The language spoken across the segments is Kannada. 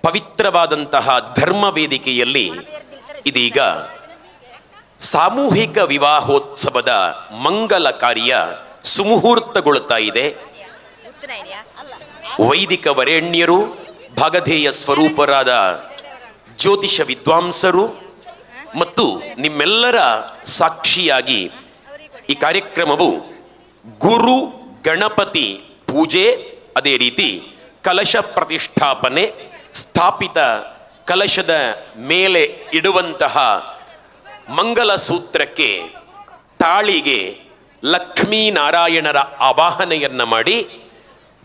ಪವಿತ್ರವಾದಂತಹ ಧರ್ಮ ವೇದಿಕೆಯಲ್ಲಿ ಇದೀಗ ಸಾಮೂಹಿಕ ವಿವಾಹೋತ್ಸವದ ಮಂಗಲ ಕಾರ್ಯ ಸುಮುಹೂರ್ತಗೊಳ್ಳುತ್ತಾ ಇದೆ. ವೈದಿಕ ವರೇಣ್ಯರು, ಭಾಗಧೇಯ ಸ್ವರೂಪರಾದ ಜ್ಯೋತಿಷ ವಿದ್ವಾಂಸರು ಮತ್ತು ನಿಮ್ಮೆಲ್ಲರ ಸಾಕ್ಷಿಯಾಗಿ ಈ ಕಾರ್ಯಕ್ರಮವು ಗುರು ಗಣಪತಿ ಪೂಜೆ, ಅದೇ ರೀತಿ ಕಲಶ ಪ್ರತಿಷ್ಠಾಪನೆ, ಸ್ಥಾಪಿತ ಕಲಶದ ಮೇಲೆ ಇಡುವಂತಹ ಮಂಗಲ ಸೂತ್ರಕ್ಕೆ ತಾಳಿಗೆ ಲಕ್ಷ್ಮೀನಾರಾಯಣರ ಆವಾಹನೆಯನ್ನ ಮಾಡಿ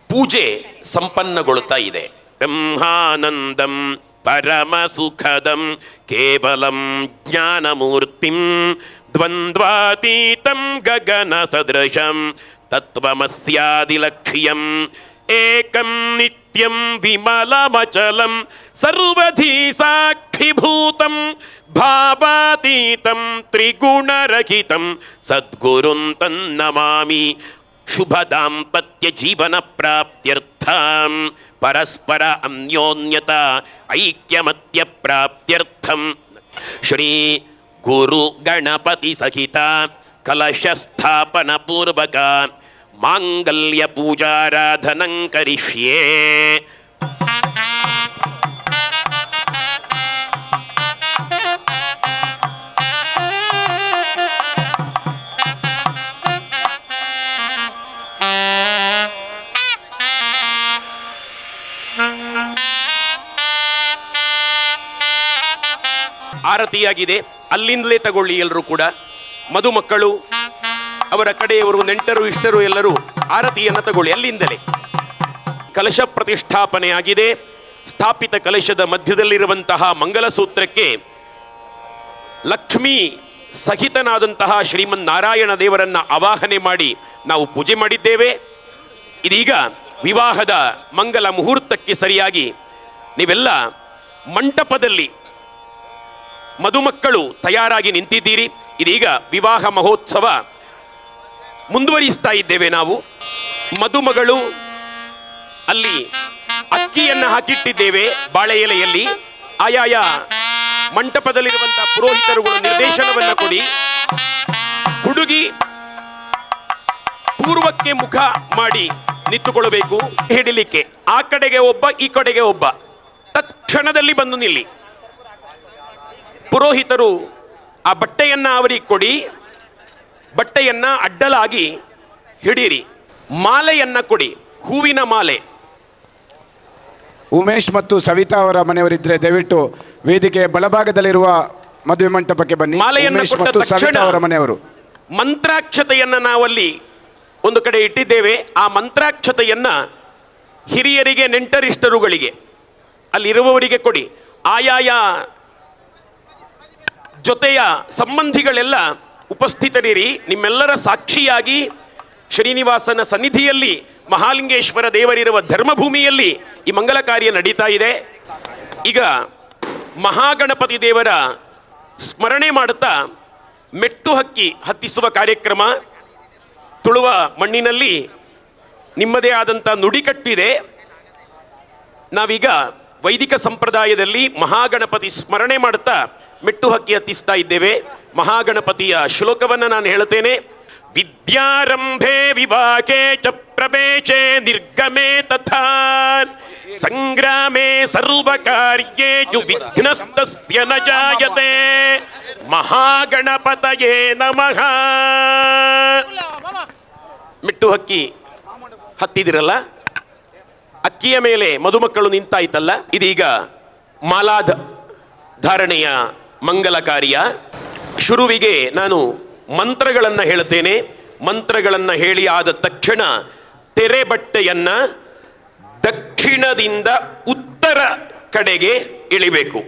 ಪೂಜೆ ಸಂಪನ್ನಗೊಳ್ಳುತ್ತಾ ಇದೆ. ಬ್ರಹ್ಮಾನಂದಂ ಪರಮ ಸುಖದಂ ಕೇವಲಂ ಜ್ಞಾನಮೂರ್ತಿಂ ದ್ವಂದ್ವಾತೀತಂ ಗಗನ ಸದೃಶಂ ತತ್ವಮಸ್ಯಾದಿಲಕ್ಷ್ಯಂ ಏಕಂ ನಿತ್ಯಂ ವಿಮಲಮಚಲಂ ಸರ್ವಧಿ ಸಾಕ್ಷಿಭೂತಂ ಭಾವಾತೀತಂ ತ್ರಿಗುಣರಹಿತಂ ಸದ್ಗುರುಂ ತನ್ನಮಾಮಿ ಶುಭ ದಾಂಪತ್ಯ ಜೀವನ ಪ್ರಾಪ್ತ್ಯರ್ಥಂ ಪರಸ್ಪರ ಅನ್ಯೋನ್ಯತ ಐಕ್ಯಮತ್ಯ ಪ್ರಾಪ್ತ್ಯರ್ಥಂ ಶ್ರೀ ಗುರು ಗಣಪತಿ ಸಹಿತ ಕಲಶ ಸ್ಥಾಪನ ಪೂರ್ವಕ ಮಾಂಗಲ್ಯ ಪೂಜಾರಾಧನಂ ಕರಿಷ್ಯೇ. ಆರತಿಯಾಗಿದೆ, ಅಲ್ಲಿಂದಲೇ ತಗೊಳ್ಳಿ. ಎಲ್ಲರೂ ಕೂಡ ಮದುಮಕ್ಕಳು, ಅವರ ಕಡೆಯವರು, ನೆಂಟರು, ಇಷ್ಟರು ಎಲ್ಲರೂ ಆರತಿಯನ್ನು ತಗೊಳ್ಳಿ ಅಲ್ಲಿಂದಲೇ. ಕಲಶ ಪ್ರತಿಷ್ಠಾಪನೆ ಆಗಿದೆ. ಸ್ಥಾಪಿತ ಕಲಶದ ಮಧ್ಯದಲ್ಲಿರುವಂತಹ ಮಂಗಲ ಸೂತ್ರಕ್ಕೆ ಲಕ್ಷ್ಮೀ ಸಹಿತನಾದಂತಹ ಶ್ರೀಮನ್ ನಾರಾಯಣ ದೇವರನ್ನ ಆವಾಹನೆ ಮಾಡಿ ನಾವು ಪೂಜೆ ಮಾಡಿದ್ದೇವೆ. ಇದೀಗ ವಿವಾಹದ ಮಂಗಲ ಮುಹೂರ್ತಕ್ಕೆ ಸರಿಯಾಗಿ ನೀವೆಲ್ಲ ಮಂಟಪದಲ್ಲಿ ಮದುಮಕ್ಕಳು ತಯಾರಾಗಿ ನಿಂತಿದ್ದೀರಿ. ಇದೀಗ ವಿವಾಹ ಮಹೋತ್ಸವ ಮುಂದುವರಿಸ್ತಾ ಇದ್ದೇವೆ ನಾವು. ಮದುಮಗಳು ಅಲ್ಲಿ ಅಕ್ಕಿಯನ್ನು ಹಾಕಿಟ್ಟಿದ್ದೇವೆ ಬಾಳೆ ಎಲೆಯಲ್ಲಿ. ಆಯಾಯ ಮಂಟಪದಲ್ಲಿರುವಂತಹ ಪುರೋಹಿತರುಗಳು ನಿರ್ದೇಶನವನ್ನು ಕೊಡಿ. ಹುಡುಗಿ ಪೂರ್ವಕ್ಕೆ ಮುಖ ಮಾಡಿ ನಿಂತುಕೊಳ್ಳಬೇಕು ಹಿಡಿಲಿಕ್ಕೆ. ಆ ಕಡೆಗೆ ಒಬ್ಬ, ಈ ಕಡೆಗೆ ಒಬ್ಬ. ತತ್ಕ್ಷಣದಲ್ಲಿ ಬಂದು ನಿಲ್ಲಿ. ಪುರೋಹಿತರು ಆ ಬಟ್ಟೆಯನ್ನ ಅವರಿಗೆ ಕೊಡಿ. ಬಟ್ಟೆಯನ್ನ ಅಡ್ಡಲಾಗಿ ಹಿಡೀರಿ. ಮಾಲೆಯನ್ನ ಕೊಡಿ, ಹೂವಿನ ಮಾಲೆ. ಉಮೇಶ್ ಮತ್ತು ಸವಿತಾ ಅವರ ಮನೆಯವರಿದ್ರೆ ದಯವಿಟ್ಟು ವೇದಿಕೆಯ ಬಲಭಾಗದಲ್ಲಿರುವ ಮದುವೆ ಮಂಟಪಕ್ಕೆ ಬನ್ನಿ. ಮಾಲೆಯನ್ನು ಕೊಟ್ಟ ತಕ್ಷಣ ಅವರ ಮನೆಯವರು ಮಂತ್ರಾಕ್ಷತೆಯನ್ನ ನಾವಲ್ಲಿ ಒಂದು ಕಡೆ ಇಟ್ಟಿದ್ದೇವೆ. ಆ ಮಂತ್ರಾಕ್ಷತೆಯನ್ನ ಹಿರಿಯರಿಗೆ, ನೆಂಟರಿಷ್ಟರುಗಳಿಗೆ, ಅಲ್ಲಿರುವವರಿಗೆ ಕೊಡಿ. ಆಯಾಯ ಜೊತೆಯ ಸಂಬಂಧಿಗಳೆಲ್ಲ ಉಪಸ್ಥಿತರಿರಿ. ನಿಮ್ಮೆಲ್ಲರ ಸಾಕ್ಷಿಯಾಗಿ ಶ್ರೀನಿವಾಸನ ಸನ್ನಿಧಿಯಲ್ಲಿ, ಮಹಾಲಿಂಗೇಶ್ವರ ದೇವರಿರುವ ಧರ್ಮಭೂಮಿಯಲ್ಲಿ ಈ ಮಂಗಲ ಕಾರ್ಯ ನಡೀತಾ ಇದೆ. ಈಗ ಮಹಾಗಣಪತಿ ದೇವರ ಸ್ಮರಣೆ ಮಾಡುತ್ತಾ ಮೆಟ್ಟು ಹಕ್ಕಿ ಹತ್ತಿಸುವ ಕಾರ್ಯಕ್ರಮ. ತುಳುವ ಮಣ್ಣಿನಲ್ಲಿ ನಿಮ್ಮದೇ ಆದಂಥ ನುಡಿಕಟ್ಟಿದೆ. ನಾವೀಗ ವೈದಿಕ ಸಂಪ್ರದಾಯದಲ್ಲಿ ಮಹಾಗಣಪತಿ ಸ್ಮರಣೆ ಮಾಡುತ್ತಾ ಮೆಟ್ಟು ಹಕ್ಕಿ ಹತ್ತಿಸ್ತಾ ಇದ್ದೇವೆ. ಮಹಾಗಣಪತಿಯ ಶ್ಲೋಕವನ್ನು ನಾನು ಹೇಳುತ್ತೇನೆ. ವಿದ್ಯಾರಂಭೆ ವಿವಾಹೇ ಚ ಪ್ರವೇಶೇ ನಿರ್ಗಮೆ ತಥಾ ಸಂಗ್ರಾಮೇ ಸರ್ವಕಾರ್ಯೇಷು ವಿಘ್ನಸ್ತಸ್ಯ ನ ಜಾಯತೆ. ಮಹಾಗಣಪತಯೇ ನಮಃ. ಮೆಟ್ಟು ಹಕ್ಕಿ ಹತ್ತಿದಿರಲ್ಲ, ಅಕ್ಕಿಯ ಮೇಲೆ ಮದುಮಕ್ಕಳು ನಿಂತಾಯ್ತಲ್ಲ. ಇದೀಗ ಮಾಲಾಧ ಧಾರಣೆಯ ಮಂಗಲ ಕಾರ್ಯ. ಶುರುವಿಗೆ ನಾನು ಮಂತ್ರಗಳನ್ನು ಹೇಳುತ್ತೇನೆ. ಮಂತ್ರಗಳನ್ನು ಹೇಳಿ ಆದ ತಕ್ಷಣ ತೆರೆ ಬಟ್ಟೆಯನ್ನ ದಕ್ಷಿಣದಿಂದ ಉತ್ತರ ಕಡೆಗೆ ಎಳಿಬೇಕು.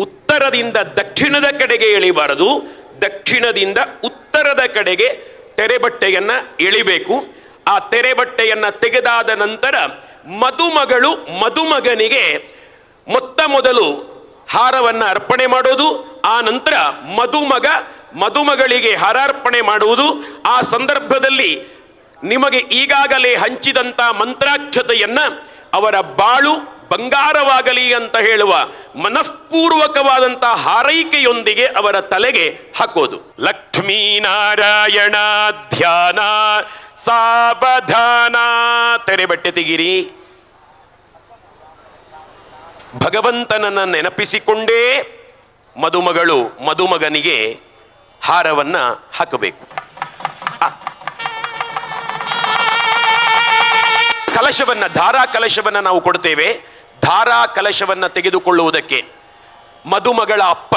ಉತ್ತರದಿಂದ ದಕ್ಷಿಣದ ಕಡೆಗೆ ಎಳಿಬಾರದು, ದಕ್ಷಿಣದಿಂದ ಉತ್ತರದ ಕಡೆಗೆ ತೆರೆ ಬಟ್ಟೆಯನ್ನ ಎಳಿಬೇಕು. ಆ ತೆರೆ ಬಟ್ಟೆಯನ್ನ ತೆಗೆದಾದ ನಂತರ ಮದುಮಗಳು ಮದುಮಗನಿಗೆ ಮೊತ್ತ ಮೊದಲು ಹಾರವನ್ನು ಅರ್ಪಣೆ ಮಾಡೋದು. ಆ ನಂತರ ಮದುಮಗಳಿಗೆ ಹಾರಾರ್ಪಣೆ ಮಾಡುವುದು. ಆ ಸಂದರ್ಭದಲ್ಲಿ ನಿಮಗೆ ಈಗಾಗಲೇ ಹಂಚಿದಂಥ ಮಂತ್ರಾಕ್ಷತೆಯನ್ನ ಅವರ ಬಾಳು ಬಂಗಾರವಾಗಲಿ ಅಂತ ಹೇಳುವ ಮನಃಪೂರ್ವಕವಾದಂತಹ ಹಾರೈಕೆಯೊಂದಿಗೆ ಅವರ ತಲೆಗೆ ಹಾಕೋದು. ಲಕ್ಷ್ಮೀನಾರಾಯಣ ಧ್ಯಾನ ಸಾವಧಾನ. ತೆರೆ ಬಟ್ಟೆ ತೆಗಿರಿ. ಭಗವಂತನನ್ನ ನೆನಪಿಸಿಕೊಂಡೇ ಮದುಮಗಳು ಮದುಮಗನಿಗೆ ಹಾರವನ್ನ ಹಾಕಬೇಕು. ಕಲಶವನ್ನ, ಧಾರಾ ಕಲಶವನ್ನ ನಾವು ಕೊಡ್ತೇವೆ. ಧಾರಾ ಕಲಶವನ್ನ ತೆಗೆದುಕೊಳ್ಳುವುದಕ್ಕೆ ಮದುಮಗಳ ಅಪ್ಪ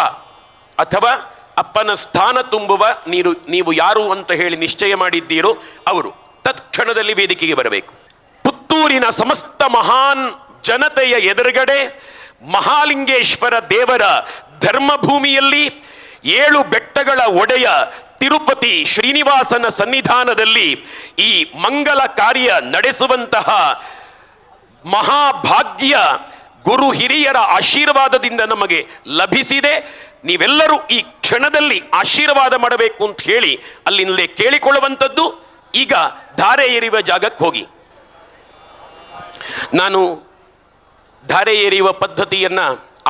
ಅಥವಾ ಅಪ್ಪನ ಸ್ಥಾನ ತುಂಬುವ ನೀವು ಯಾರು ಅಂತ ಹೇಳಿ ನಿಶ್ಚಯ ಮಾಡಿದ್ದೀರೋ ಅವರು ತತ್ಕ್ಷಣದಲ್ಲಿ ವೇದಿಕೆಗೆ ಬರಬೇಕು. ಪುತ್ತೂರಿನ ಸಮಸ್ತ ಮಹಾನ್ ಜನತೆಯ ಎದುರುಗಡೆ ಮಹಾಲಿಂಗೇಶ್ವರ ದೇವರ ಧರ್ಮಭೂಮಿಯಲ್ಲಿ 7 ಬೆಟ್ಟಗಳ ಒಡೆಯ ತಿರುಪತಿ ಶ್ರೀನಿವಾಸನ ಸನ್ನಿಧಾನದಲ್ಲಿ ಈ ಮಂಗಲ ಕಾರ್ಯ ನಡೆಸುವಂತಹ ಮಹಾಭಾಗ್ಯ ಗುರು ಹಿರಿಯರ ಆಶೀರ್ವಾದದಿಂದ ನಮಗೆ ಲಭಿಸಿದೆ. ನೀವೆಲ್ಲರೂ ಈ ಕ್ಷಣದಲ್ಲಿ ಆಶೀರ್ವಾದ ಮಾಡಬೇಕು ಅಂತ ಹೇಳಿ ಅಲ್ಲಿಂದಲೇ ಕೇಳಿಕೊಳ್ಳುವಂಥದ್ದು. ಈಗ ಧಾರೆ ಎರೆಯುವ ಜಾಗಕ್ಕೆ ಹೋಗಿ. ನಾನು ಧಾರೆ ಎರೆಯುವ ಪದ್ಧತಿಯನ್ನ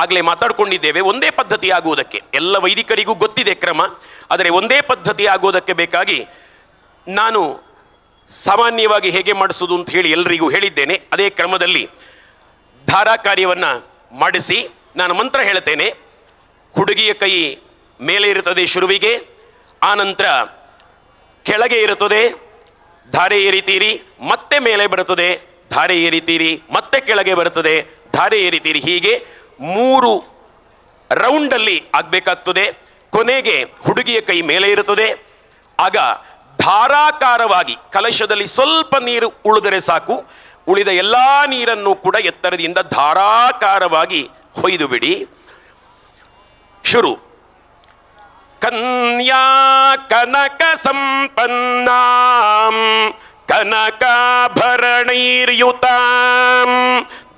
ಆಗಲೇ ಮಾತಾಡ್ಕೊಂಡಿದ್ದೇವೆ. ಒಂದೇ ಪದ್ಧತಿ ಆಗುವುದಕ್ಕೆ ಎಲ್ಲ ವೈದಿಕರಿಗೂ ಗೊತ್ತಿದೆ ಕ್ರಮ. ಆದರೆ ಒಂದೇ ಪದ್ಧತಿ ಆಗುವುದಕ್ಕೆ ಬೇಕಾಗಿ ನಾನು ಸಾಮಾನ್ಯವಾಗಿ ಹೇಗೆ ಮಾಡಿಸೋದು ಅಂತ ಹೇಳಿ ಎಲ್ಲರಿಗೂ ಹೇಳಿದ್ದೇನೆ. ಅದೇ ಕ್ರಮದಲ್ಲಿ ಧಾರಾ ಕಾರ್ಯವನ್ನು ಮಾಡಿಸಿ ನಾನು ಮಂತ್ರ ಹೇಳ್ತೇನೆ. ಹುಡುಗಿಯ ಕೈ ಮೇಲೆ ಇರುತ್ತದೆ ಶುರುವಿಗೆ, ಆನಂತರ ಕೆಳಗೆ ಇರುತ್ತದೆ, ಧಾರೆ ಎರಿತೀರಿ, ಮತ್ತೆ ಮೇಲೆ ಬರುತ್ತದೆ, ಧಾರೆ ಎರಿತೀರಿ, ಮತ್ತೆ ಕೆಳಗೆ ಬರುತ್ತದೆ, ಧಾರೆ ಎರಿತೀರಿ. ಹೀಗೆ 3 ರೌಂಡಲ್ಲಿ ಆಗಬೇಕಾಗ್ತದೆ. ಕೊನೆಗೆ ಹುಡುಗಿಯ ಕೈ ಮೇಲೆ ಇರುತ್ತದೆ. ಆಗ ಧಾರಾಕಾರವಾಗಿ ಕಲಶದಲ್ಲಿ ಸ್ವಲ್ಪ ನೀರು ಉಳಿದರೆ ಸಾಕು, ಉಳಿದ ಎಲ್ಲ ನೀರನ್ನು ಕೂಡ ಎತ್ತರದಿಂದ ಧಾರಾಕಾರವಾಗಿ ಹೊಯ್ದು ಬಿಡಿ. ಶುರು. ಕನ್ಯಾ ಕನಕ ಸಂಪನ್ನಾಂ ಕನಕಾಭರಣೈರ್ಯುತಾಂ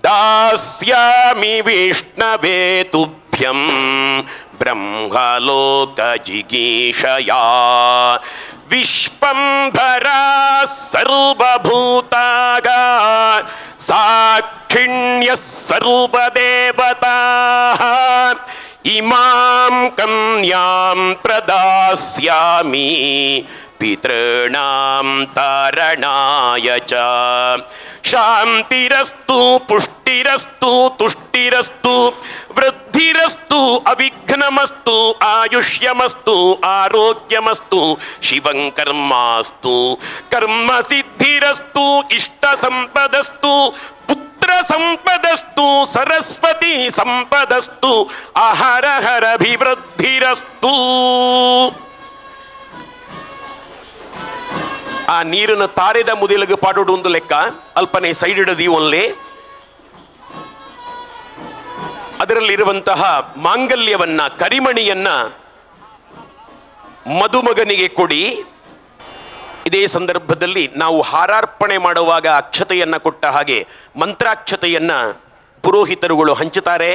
ದಾಸ್ಯಾಮಿ ವಿಷ್ಣವೇ ತುಭ್ಯಂ ಬ್ರಹ್ಮಲೋಕ ಜಿಗೀಷಯಾ ವಿಶ್ವಂಭರ ಸರ್ವಭೂತಾಗ ಸಾಕ್ಷಿಣ್ಯ ಸರ್ವದೇವತಾ ಇಮಾಂ ಕನ್ಯಾಂ ಪ್ರದಾಸ್ಯಾಮಿ ಪಿತॄಣಾಂ ತಾರಣಾಯ ಚ ಶಾಂತಿರಸ್ತು ಪುಷ್ಟಿರಸ್ತು ತುಷ್ಟಿರಸ್ತು ವೃದ್ಧಿರಸ್ತು ಅವಿಘ್ನಮಸ್ತು ಆಯುಷ್ಯಮಸ್ತು ಆರೋಗ್ಯಮಸ್ತು ಶಿವಂ ಕರ್ಮಾಸ್ತು ಕರ್ಮ ಸಿದ್ಧಿರಸ್ತು ಇಷ್ಟ ಸಂಪದಸ್ತು ಪುತ್ರ ಸಂಪದಸ್ತು ಸರಸ್ವತಿ ಸಂಪದಸ್ತು ಆಹಾರ ಹರಭಿವೃದ್ಧಿರಸ್ತು. ಆ ನೀರನ್ನು ತಾರೆದ ಮುದಿಲಗೆ ಪಾಡೋಡು ಒಂದು ಲೆಕ್ಕ. ಅಲ್ಪನೆ ಸೈಡ್ ಇಡದಿ ಒನ್ಲೆ. ಅದರಲ್ಲಿರುವಂತಹ ಮಾಂಗಲ್ಯವನ್ನ, ಕರಿಮಣಿಯನ್ನ ಮದುಮಗನಿಗೆ ಕೊಡಿ. ಇದೇ ಸಂದರ್ಭದಲ್ಲಿ ನಾವು ಹಾರಾರ್ಪಣೆ ಮಾಡುವಾಗ ಅಕ್ಷತೆಯನ್ನ ಕೊಟ್ಟ ಹಾಗೆ ಮಂತ್ರಾಕ್ಷತೆಯನ್ನ ಪುರೋಹಿತರುಗಳು ಹಂಚುತ್ತಾರೆ.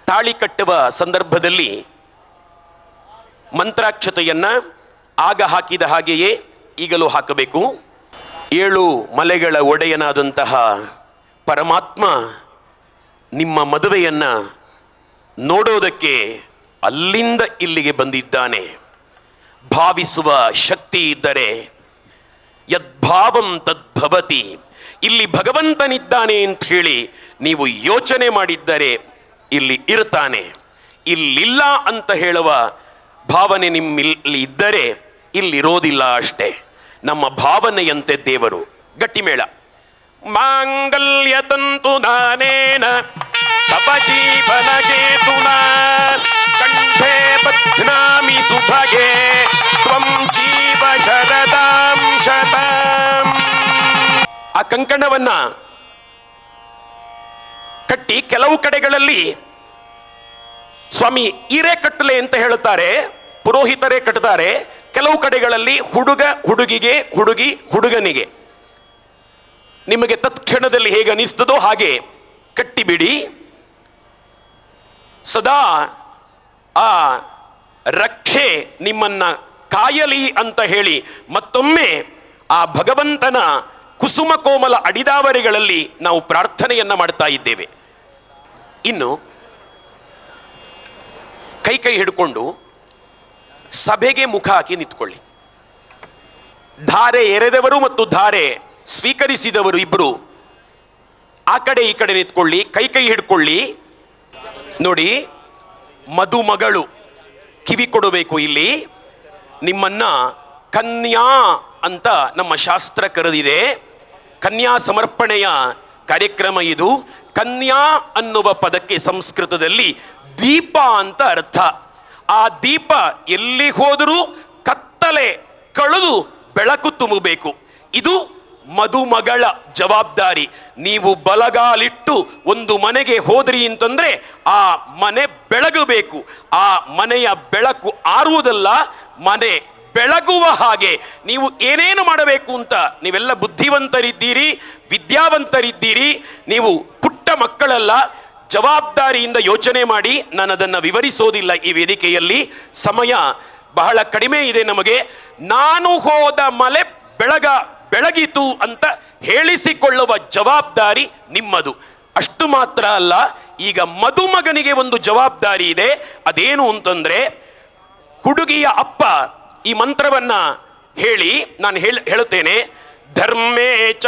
ತಾಳಿ ಕಟ್ಟುವ ಸಂದರ್ಭದಲ್ಲಿ ಮಂತ್ರಾಕ್ಷತೆಯನ್ನ ಆಗ ಹಾಕಿದ ಹಾಗೆಯೇ ಈಗಲೂ ಹಾಕಬೇಕು. 7 ಮಲೆಗಳ ಒಡೆಯನಾದಂತಹ ಪರಮಾತ್ಮ ನಿಮ್ಮ ಮದುವೆಯನ್ನ ನೋಡೋದಕ್ಕೆ ಅಲ್ಲಿಂದ ಇಲ್ಲಿಗೆ ಬಂದಿದ್ದಾನೆ. ಭಾವಿಸುವ ಶಕ್ತಿ ಇದ್ದರೆ ಯದ್ಭಾವಂ ತದ್ಭವತಿ. ಇಲ್ಲಿ ಭಗವಂತನಿದ್ದಾನೆ ಅಂತ ಹೇಳಿ ನೀವು ಯೋಚನೆ ಮಾಡಿದ್ದರೆ ಇಲ್ಲಿ ಇರ್ತಾನೆ. ಇಲ್ಲಿಲ್ಲ ಅಂತ ಹೇಳುವ ಭಾವನೆ ನಿಮ್ಮಲ್ಲಿ ಇದ್ದರೆ ಇಲ್ಲಿರೋದಿಲ್ಲ ಅಷ್ಟೇ. ನಮ್ಮ ಭಾವನೆಯಂತೆ ದೇವರು. ಗಟ್ಟಿಮೇಳ. ಮಾಂಗಲ್ಯ ತಂತು ದಾನೇನ ತಪಜೀವನ ಕೇತುನ ಕಂಠೆ ಬಧ್ನಾಮಿ ಸುಭಗೆ ತ್ವಂ ಜೀವ ಶರದಾಂ ಶತಾಂ. ಆ ಕಂಕಣವನ್ನ ಕಟ್ಟಿ ಕೆಲವು ಕಡೆಗಳಲ್ಲಿ ಸ್ವಾಮಿ ಹಿರೇ ಕಟ್ಟಲೆ ಅಂತ ಹೇಳುತ್ತಾರೆ, ಪುರೋಹಿತರೇ ಕಟ್ಟುತ್ತಾರೆ. ಕೆಲವು ಕಡೆಗಳಲ್ಲಿ ಹುಡುಗ ಹುಡುಗಿಗೆ, ಹುಡುಗಿ ಹುಡುಗನಿಗೆ. ನಿಮಗೆ ತತ್ಕ್ಷಣದಲ್ಲಿ ಹೇಗೆ ಅನಿಸ್ತದೋ ಹಾಗೆ ಕಟ್ಟಿಬಿಡಿ. ಸದಾ ಆ ರಕ್ಷೆ ನಿಮ್ಮನ್ನ ಕಾಯಲಿ ಅಂತ ಹೇಳಿ ಮತ್ತೊಮ್ಮೆ ಆ ಭಗವಂತನ ಕುಸುಮ ಕೋಮಲ ಅಡಿದಾವರೆಗಳಲ್ಲಿ ನಾವು ಪ್ರಾರ್ಥನೆಯನ್ನ ಮಾಡ್ತಾ ಇದ್ದೇವೆ. ಇನ್ನು ಕೈ ಕೈ ಹಿಡ್ಕೊಂಡು ಸಭೆಗೆ ಮುಖ ಹಾಕಿ ನಿಂತ್ಕೊಳ್ಳಿ. ಧಾರೆ ಎರೆದವರು ಮತ್ತು ಧಾರೆ ಸ್ವೀಕರಿಸಿದವರು ಇಬ್ಬರು ಆ ಕಡೆ ಈ ಕಡೆ ನಿಂತ್ಕೊಳ್ಳಿ, ಕೈ ಕೈ ಹಿಡ್ಕೊಳ್ಳಿ. ನೋಡಿ, ಮದುಮಗಳು ಕಿವಿ ಕೊಡಬೇಕು. ಇಲ್ಲಿ ನಿಮ್ಮನ್ನ ಕನ್ಯಾ ಅಂತ ನಮ್ಮ ಶಾಸ್ತ್ರ ಕರೆದಿದೆ. ಕನ್ಯಾ ಸಮರ್ಪಣೆಯ ಕಾರ್ಯಕ್ರಮ ಇದು. ಕನ್ಯಾ ಅನ್ನುವ ಪದಕ್ಕೆ ಸಂಸ್ಕೃತದಲ್ಲಿ ದೀಪ ಅಂತ ಅರ್ಥ. ಆ ದೀಪ ಎಲ್ಲಿ ಹೋದರೂ ಕತ್ತಲೆ ಕಳೆದು ಬೆಳಕು ತುಂಬಬೇಕು. ಇದು ಮದುಮಗಳ ಜವಾಬ್ದಾರಿ. ನೀವು ಬಲಗಾಲಿಟ್ಟು ಒಂದು ಮನೆಗೆ ಹೋದ್ರಿ ಅಂತಂದ್ರೆ ಆ ಮನೆ ಬೆಳಗಬೇಕು. ಆ ಮನೆಯ ಬೆಳಕು ಆರುವುದಲ್ಲ, ಮನೆ ಬೆಳಗುವ ಹಾಗೆ ನೀವು ಏನೇನು ಮಾಡಬೇಕು ಅಂತ. ನೀವೆಲ್ಲ ಬುದ್ಧಿವಂತರಿದ್ದೀರಿ, ವಿದ್ಯಾವಂತರಿದ್ದೀರಿ, ನೀವು ಪುಟ್ಟ ಮಕ್ಕಳಲ್ಲ. ಜವಾಬ್ದಾರಿಯಿಂದ ಯೋಚನೆ ಮಾಡಿ. ನಾನು ಅದನ್ನು ವಿವರಿಸೋದಿಲ್ಲ ಈ ವೇದಿಕೆಯಲ್ಲಿ, ಸಮಯ ಬಹಳ ಕಡಿಮೆ ಇದೆ ನಮಗೆ. ನಾನು ಹೋದ ಮಲೆ ಬೆಳಗಿತು ಅಂತ ಹೇಳಿಸಿಕೊಳ್ಳುವ ಜವಾಬ್ದಾರಿ ನಿಮ್ಮದು. ಅಷ್ಟು ಮಾತ್ರ ಅಲ್ಲ, ಈಗ ಮದುಮಗನಿಗೆ ಒಂದು ಜವಾಬ್ದಾರಿ ಇದೆ. ಅದೇನು ಅಂತಂದ್ರೆ, ಹುಡುಗಿಯ ಅಪ್ಪ ಈ ಮಂತ್ರವನ್ನ ಹೇಳಿ, ನಾನು ಹೇಳುತ್ತೇನೆ. ಧರ್ಮೇಚ,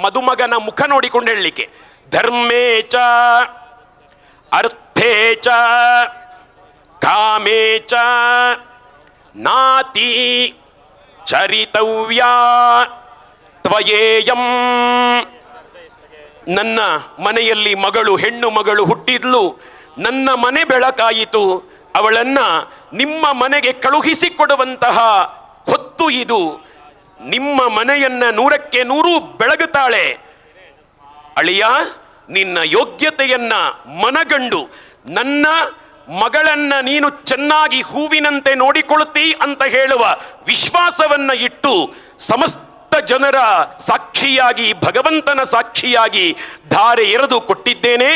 ಮದುಮಗನ ಮುಖ ನೋಡಿಕೊಂಡು ಹೇಳಲಿಕ್ಕೆ. ಧರ್ಮೇಚ ಅರ್ಥೇಚ ಕಾಮೇಚ ನಾತಿ ಚರಿತವ್ಯ ತ್ವಯೇಯಂ. ನನ್ನ ಮನೆಯಲ್ಲಿ ಮಗಳು, ಹೆಣ್ಣು ಮಗಳು ಹುಟ್ಟಿದ್ಲು, ನನ್ನ ಮನೆ ಬೆಳಕಾಯಿತು. ಅವಳನ್ನ ನಿಮ್ಮ ಮನೆಗೆ ಕಳುಹಿಸಿಕೊಡುವಂತಹ ಹೊತ್ತು ಇದು. ನಿಮ್ಮ ಮನೆಯನ್ನ 100ಕ್ಕೆ 100 ಬೆಳಗುತ್ತಾಳೆ. ಅಳಿಯ, ನಿನ್ನ ಯೋಗ್ಯತೆಯನ್ನ ಮನಗಂಡು ನನ್ನ ಮಗಳನ್ನ ನೀನು ಚೆನ್ನಾಗಿ ಹೂವಿನಂತೆ ನೋಡಿಕೊಳ್ಳುತ್ತೀ ಅಂತ ಹೇಳುವ ವಿಶ್ವಾಸವನ್ನ ಇಟ್ಟು ಸಮಸ್ತ ಜನರ ಸಾಕ್ಷಿಯಾಗಿ, ಭಗವಂತನ ಸಾಕ್ಷಿಯಾಗಿ ಧಾರೆ ಎರೆದು ಕೊಟ್ಟಿದ್ದೇನೆ.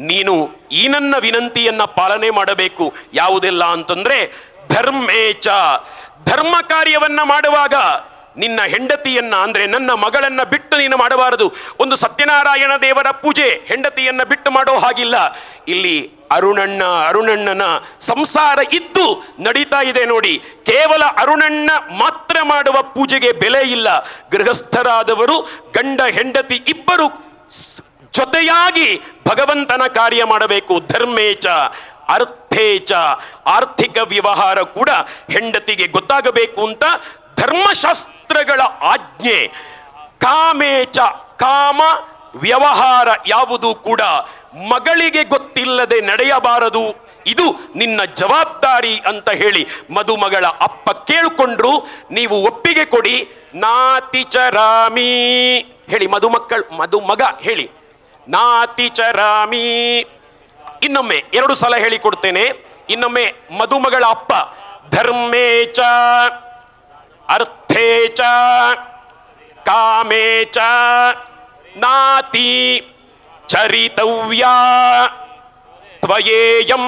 ನೀನು ಈ ನನ್ನ ವಿನಂತಿಯನ್ನ ಪಾಲನೆ ಮಾಡಬೇಕು. ಯಾವುದೆಲ್ಲ ಅಂತಂದ್ರೆ, ಧರ್ಮೇಚ, ಧರ್ಮ ಕಾರ್ಯವನ್ನ ಮಾಡುವಾಗ ನಿನ್ನ ಹೆಂಡತಿಯನ್ನ, ಅಂದ್ರೆ ನನ್ನ ಮಗಳನ್ನ ಬಿಟ್ಟು ನೀನು ಮಾಡಬಾರದು. ಒಂದು ಸತ್ಯನಾರಾಯಣ ದೇವರ ಪೂಜೆ ಹೆಂಡತಿಯನ್ನ ಬಿಟ್ಟು ಮಾಡೋ ಹಾಗಿಲ್ಲ. ಇಲ್ಲಿ ಅರುಣಣ್ಣನ ಸಂಸಾರ ಇದ್ದು ನಡೀತಾ ಇದೆ ನೋಡಿ. ಕೇವಲ ಅರುಣಣ್ಣ ಮಾತ್ರ ಮಾಡುವ ಪೂಜೆಗೆ ಬೆಲೆ ಇಲ್ಲ. ಗೃಹಸ್ಥರಾದವರು ಗಂಡ ಹೆಂಡತಿ ಇಬ್ಬರು ಜೊತೆಯಾಗಿ ಭಗವಂತನ ಕಾರ್ಯ ಮಾಡಬೇಕು. ಧರ್ಮೇಚ ಅರ್ಥೇಚ, ಆರ್ಥಿಕ ವ್ಯವಹಾರ ಕೂಡ ಹೆಂಡತಿಗೆ ಗೊತ್ತಾಗಬೇಕು ಅಂತ ಧರ್ಮಶಾಸ್ತ್ರಗಳ ಆಜ್ಞೆ. ಕಾಮೇಚ, ಕಾಮ ವ್ಯವಹಾರ ಯಾವುದು ಕೂಡ ಮಗಳಿಗೆ ಗೊತ್ತಿಲ್ಲದೆ ನಡೆಯಬಾರದು. ಇದು ನಿನ್ನ ಜವಾಬ್ದಾರಿ ಅಂತ ಹೇಳಿ ಮದುಮಗಳ ಅಪ್ಪ ಕೇಳಿಕೊಂಡ್ರು. ನೀವು ಒಪ್ಪಿಗೆ ಕೊಡಿ. ನಾತಿಚರಾಮಿ ಹೇಳಿ, ಮದುಮಗ ಹೇಳಿ, ನಾತಿಚರಾಮಿ. ಇನ್ನೊಮ್ಮೆ 2 ಸಲ ಹೇಳಿಕೊಡ್ತೇನೆ. ಇನ್ನೊಮ್ಮೆ ಮದುಮಗಳ ಅಪ್ಪ, ಧರ್ಮೇಚ ಅರ್ಥೇಚ ಕಾಮೇಚ ನಾತಿ ಚರಿತವ್ಯ ತ್ವಯೇಯಂ.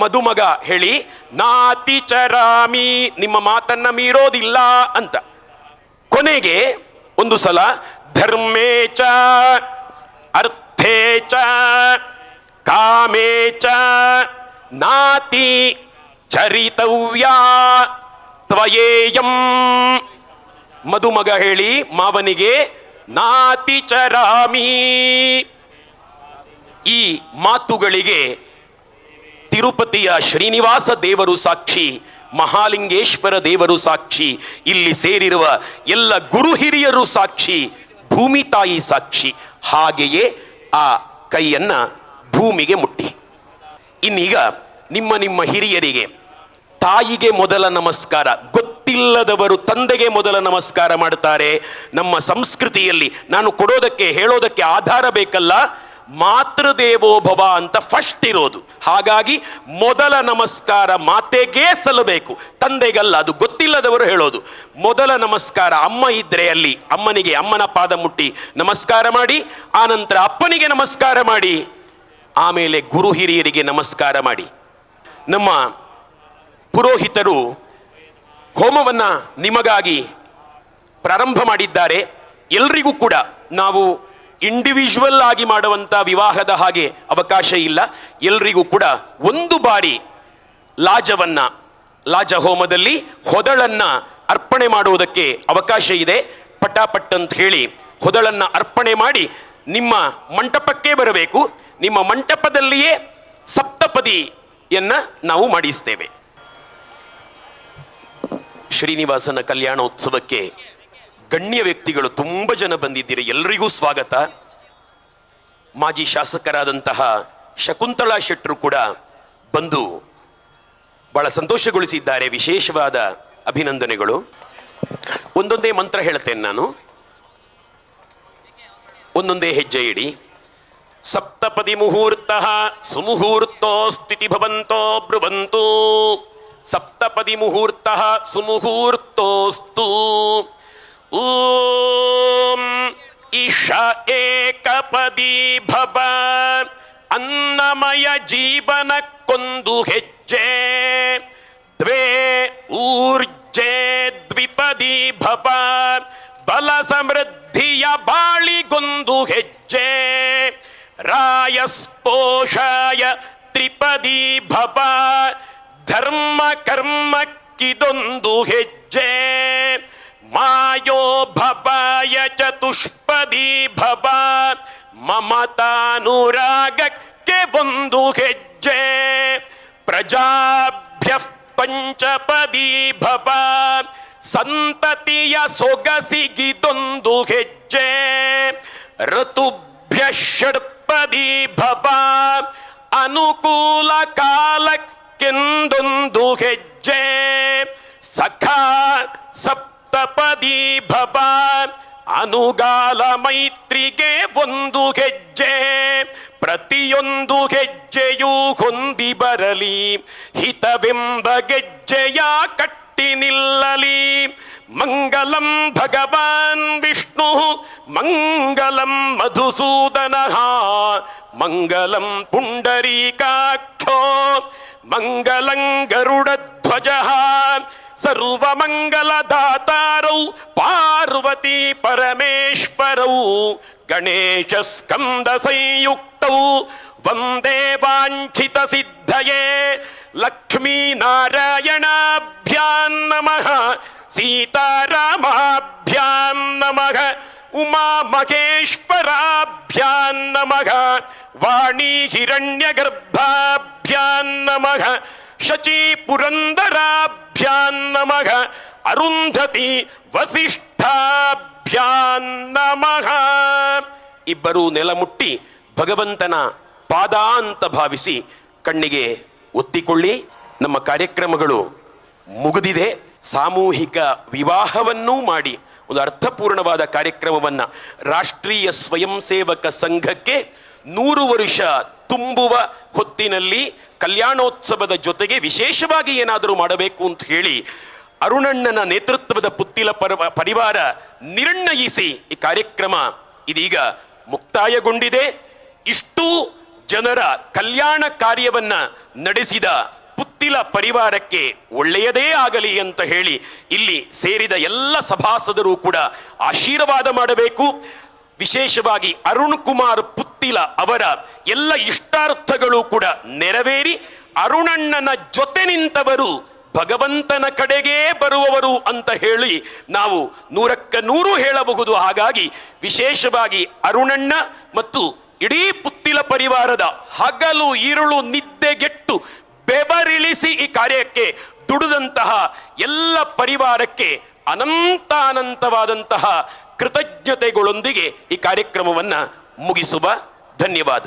ಮದುಮಗ ಹೇಳಿ, ನಾತಿ ಚರಾಮಿ, ನಿಮ್ಮ ಮಾತನ್ನ ಮೀರೋದಿಲ್ಲ ಅಂತ. ಕೊನೆಗೆ ಒಂದು ಸಲ ಧರ್ಮೇಚ ಅರ್ಥೇಚ ಕಾಮೇಚ ನಾತಿ ಚರಿತವ್ಯ ತ್ವಯೇಯಂ. ಮದುಮಗ ಹೇಳಿ ಮಾವನಿಗೆ, ನಾತಿ ಚರಾಮಿ. ಈ ಮಾತುಗಳಿಗೆ ತಿರುಪತಿಯ ಶ್ರೀನಿವಾಸ ದೇವರು ಸಾಕ್ಷಿ, ಮಹಾಲಿಂಗೇಶ್ವರ ದೇವರು ಸಾಕ್ಷಿ, ಇಲ್ಲಿ ಸೇರಿರುವ ಎಲ್ಲ ಗುರು ಹಿರಿಯರು ಸಾಕ್ಷಿ, ಭೂಮಿ ತಾಯಿ ಸಾಕ್ಷಿ. ಹಾಗೆಯೇ ಆ ಕೈಯನ್ನ ಭೂಮಿಗೆ ಮುಟ್ಟಿ. ಇನ್ನೀಗ ನಿಮ್ಮ ಹಿರಿಯರಿಗೆ, ತಾಯಿಗೆ ಮೊದಲ ನಮಸ್ಕಾರ. ಗೊತ್ತಿಲ್ಲದವರು ತಂದೆಗೆ ಮೊದಲ ನಮಸ್ಕಾರ ಮಾಡ್ತಾರೆ. ನಮ್ಮ ಸಂಸ್ಕೃತಿಯಲ್ಲಿ ನಾನು ಕೊಡೋದಕ್ಕೆ ಹೇಳೋದಕ್ಕೆ ಆಧಾರ ಬೇಕಲ್ಲ, ಮಾತೃದೇವೋಭವ ಅಂತ ಫಸ್ಟ್ ಇರೋದು. ಹಾಗಾಗಿ ಮೊದಲ ನಮಸ್ಕಾರ ಮಾತೆಗೆ ಸಲ್ಲಬೇಕು, ತಂದೆಗಲ್ಲ. ಅದು ಗೊತ್ತಿಲ್ಲದವರು ಹೇಳೋದು. ಮೊದಲ ನಮಸ್ಕಾರ ಅಮ್ಮ ಇದ್ರೆ ಅಲ್ಲಿ ಅಮ್ಮನಿಗೆ, ಅಮ್ಮನ ಪಾದ ಮುಟ್ಟಿ ನಮಸ್ಕಾರ ಮಾಡಿ, ಆನಂತರ ಅಪ್ಪನಿಗೆ ನಮಸ್ಕಾರ ಮಾಡಿ, ಆಮೇಲೆ ಗುರು ಹಿರಿಯರಿಗೆ ನಮಸ್ಕಾರ ಮಾಡಿ. ನಮ್ಮ ಪುರೋಹಿತರು ಹೋಮವನ್ನ ನಿಮಗಾಗಿ ಪ್ರಾರಂಭ ಮಾಡಿದ್ದಾರೆ. ಎಲ್ರಿಗೂ ಕೂಡ ನಾವು ಇಂಡಿವಿಜುವಲ್ ಆಗಿ ಮಾಡುವಂಥ ವಿವಾಹದ ಹಾಗೆ ಅವಕಾಶ ಇಲ್ಲ. ಎಲ್ರಿಗೂ ಕೂಡ ಒಂದು ಬಾರಿ ಲಾಜ ಹೋಮದಲ್ಲಿ ಹೊದಳನ್ನ ಅರ್ಪಣೆ ಮಾಡುವುದಕ್ಕೆ ಅವಕಾಶ ಇದೆ. ಪಟಾಪಟ್ ಅಂತ ಹೇಳಿ ಹೊದಳನ್ನ ಅರ್ಪಣೆ ಮಾಡಿ ನಿಮ್ಮ ಮಂಟಪಕ್ಕೆ ಬರಬೇಕು. ನಿಮ್ಮ ಮಂಟಪದಲ್ಲಿಯೇ ಸಪ್ತಪದಿಯನ್ನ ನಾವು ಮಾಡಿಸ್ತೇವೆ. ಶ್ರೀನಿವಾಸನ ಕಲ್ಯಾಣೋತ್ಸವಕ್ಕೆ ಗಣ್ಯ ವ್ಯಕ್ತಿಗಳು ತುಂಬ ಜನ ಬಂದಿದ್ದೀರಿ, ಎಲ್ರಿಗೂ ಸ್ವಾಗತ. ಮಾಜಿ ಶಾಸಕರಾದಂತಹ ಶಕುಂತಳಾ ಶೆಟ್ಟರು ಕೂಡ ಬಂದು ಬಹಳ ಸಂತೋಷಗೊಳಿಸಿದ್ದಾರೆ. ವಿಶೇಷವಾದ ಅಭಿನಂದನೆಗಳು. ಒಂದೊಂದೇ ಮಂತ್ರ ಹೇಳ್ತೇನೆ ನಾನು, ಒಂದೊಂದೇ ಹೆಜ್ಜೆ ಇಡಿ. ಸಪ್ತಪದಿ ಮುಹೂರ್ತ ಸುಮುಹೂರ್ತೋ ಸ್ಥಿತಿ ಭವಂತೋ ಬ್ರುವಂತು. ಸಪ್ತಪದಿ ಮುಹೂರ್ತ ಸುಮುಹೂರ್ತೋಸ್ತು. ಓಂ ಇಷ ಏಕಪದಿ ಭವ. ಅನ್ನಮಯ ಜೀವನಕ್ಕೊಂದು ಹೆಜ್ಜೆ. ದ್ವೇ ಊರ್ಜೆ ದ್ವಿಪದಿ ಭವ. ಬಲ ಸಮೃದ್ಧಿಯ ಬಾಳಿಗೊಂದು ಹೆಜ್ಜೆ. ರಾಯಸ್ಪೋಷಾಯ ತ್ರಿಪದಿ ಭವ. ಧರ್ಮ ಕರ್ಮಕ್ಕಿದೊಂದು ಹೆಜ್ಜೆ. ಮಾಯೋ ಭವಾಯ ಚತುಷ್ಪದಿ ಭವ. ಮಮತಾನುರಾಗಕ್ಕೆ ಒಂದು ಹೆಜ್ಜೆ. ಪ್ರಜಾಭ್ಯ ಪಂಚಪದಿ ಭವ. ಸಂತತಿಯ ಸೊಗಸಿಗಿದೊಂದು ಹೆಜ್ಜೆ. ಋತುಭ್ಯ ಷಡ್ಪದಿ ಭವ. ಅನುಕೂಲ ಕಾಲಕ್ಕೆಂದೊಂದು ಹೆಜ್ಜೆ. ಸಖಾ ಸಪ್ತಪದಿ ಭವ. ಅನುಗಾಲ ಮೈತ್ರಿಗೆ ಒಂದು ಹೆಜ್ಜೆ. ಪ್ರತಿಯೊಂದು ಹೆಜ್ಜೆಯೂ ಹೊಂದಿ ಬರಲಿ. ಹಿತವೆಂಬ ಗೆಜ್ಜೆಯ ಕಟ್ಟಿ ನಿಲ್ಲಲಿ. ಮಂಗಲಂ ಭಗವಾನ್ ವಿಷ್ಣು. ಮಂಗಲಂ ಮಧುಸೂದನ. ಮಂಗಲಂ ಪುಂಡರೀಕಾಕ್ಷೋ. ಮಂಗಲಂ ಗರುಡಧ್ವಜ. ಸರ್ವಮಂಗಲದಾತಾರೌ ಪಾರ್ವತಿ ಪರಮೇಶ್ವರೌ. ಗಣೇಶ ಸ್ಕಂದ ಸಂಯುಕ್ತೌ. ವಂದೇ ವಾಂಛಿತ ಸಿದ್ಧಯೇ. ಲಕ್ಷ್ಮೀ ನಾರಾಯಣಾಭ್ಯಾಂ ನಮಃ. ಸೀತಾರಾಮಾಭ್ಯಾಂ ನಮಃ. ಉಮಾ ಮಹೇಶ್ವರಾಭ್ಯಾಂ ನಮಃ. ವಾಣಿ ಹಿರಣ್ಯಗರ್ಭಾಭ್ಯಾಂ ನಮಃ. ಶಚಿ ಪುರಂದರಾಭ್ಯಾಂ ನಮಃ. ಅರುಂಧತಿ ವಸಿಷ್ಠಾಭ್ಯಾಂ ನಮಃ. ಇಬ್ಬರೂ ನೆಲಮುಟ್ಟಿ ಭಗವಂತನ ಪಾದ ಅಂತ ಭಾವಿಸಿ ಕಣ್ಣಿಗೆ ಒತ್ತಿಕೊಳ್ಳಿ. ನಮ್ಮ ಕಾರ್ಯಕ್ರಮಗಳು ಮುಗಿದಿದೆ. ಸಾಮೂಹಿಕ ವಿವಾಹವನ್ನೂ ಮಾಡಿ ಒಂದು ಅರ್ಥಪೂರ್ಣವಾದ ಕಾರ್ಯಕ್ರಮವನ್ನು ರಾಷ್ಟ್ರೀಯ ಸ್ವಯಂ ಸೇವಕ ಸಂಘಕ್ಕೆ 100 ವರ್ಷ ತುಂಬುವ ಹೊತ್ತಿನಲ್ಲಿ ಕಲ್ಯಾಣೋತ್ಸವದ ಜೊತೆಗೆ ವಿಶೇಷವಾಗಿ ಏನಾದರೂ ಮಾಡಬೇಕು ಅಂತ ಹೇಳಿ ಅರುಣಣ್ಣನ ನೇತೃತ್ವದ ಪುತ್ತಿಲ ಪರಿವಾರ ನಿರ್ಣಯಿಸಿ ಈ ಕಾರ್ಯಕ್ರಮ ಇದೀಗ ಮುಕ್ತಾಯಗೊಂಡಿದೆ. ಇಷ್ಟು ಜನರ ಕಲ್ಯಾಣ ಕಾರ್ಯವನ್ನ ನಡೆಸಿದ ಪುತ್ತಿಲ ಪರಿವಾರಕ್ಕೆ ಒಳ್ಳೆಯದೇ ಆಗಲಿ ಅಂತ ಹೇಳಿ ಇಲ್ಲಿ ಸೇರಿದ ಎಲ್ಲ ಸಭಾಸದರು ಕೂಡ ಆಶೀರ್ವಾದ ಮಾಡಬೇಕು. ವಿಶೇಷವಾಗಿ ಅರುಣ್ ಕುಮಾರ್ ಪುತ್ತಿಲ ಅವರ ಎಲ್ಲ ಇಷ್ಟಾರ್ಥಗಳು ಕೂಡ ನೆರವೇರಿ ಅರುಣಣ್ಣನ ಜೊತೆ ನಿಂತವರು ಭಗವಂತನ ಕಡೆಗೇ ಬರುವವರು ಅಂತ ಹೇಳಿ ನಾವು 100ಕ್ಕೆ 100 ಹೇಳಬಹುದು. ಹಾಗಾಗಿ ವಿಶೇಷವಾಗಿ ಅರುಣಣ್ಣ ಮತ್ತು ಇಡೀ ಪುತ್ತಿಲ ಪರಿವಾರದ ಹಗಲು ಇರುಳು ನಿದ್ದೆಗೆಟ್ಟು ಬೆವರಿಳಿಸಿ ಈ ಕಾರ್ಯಕ್ಕೆ ದುಡಿದಂತಹ ಎಲ್ಲ ಪರಿವಾರಕ್ಕೆ ಅನಂತಾನಂತವಾದಂತಹ ಕೃತಜ್ಞತೆಗಳೊಂದಿಗೆ ಈ ಕಾರ್ಯಕ್ರಮವನ್ನು ಮುಗಿಸುವ. ಧನ್ಯವಾದ.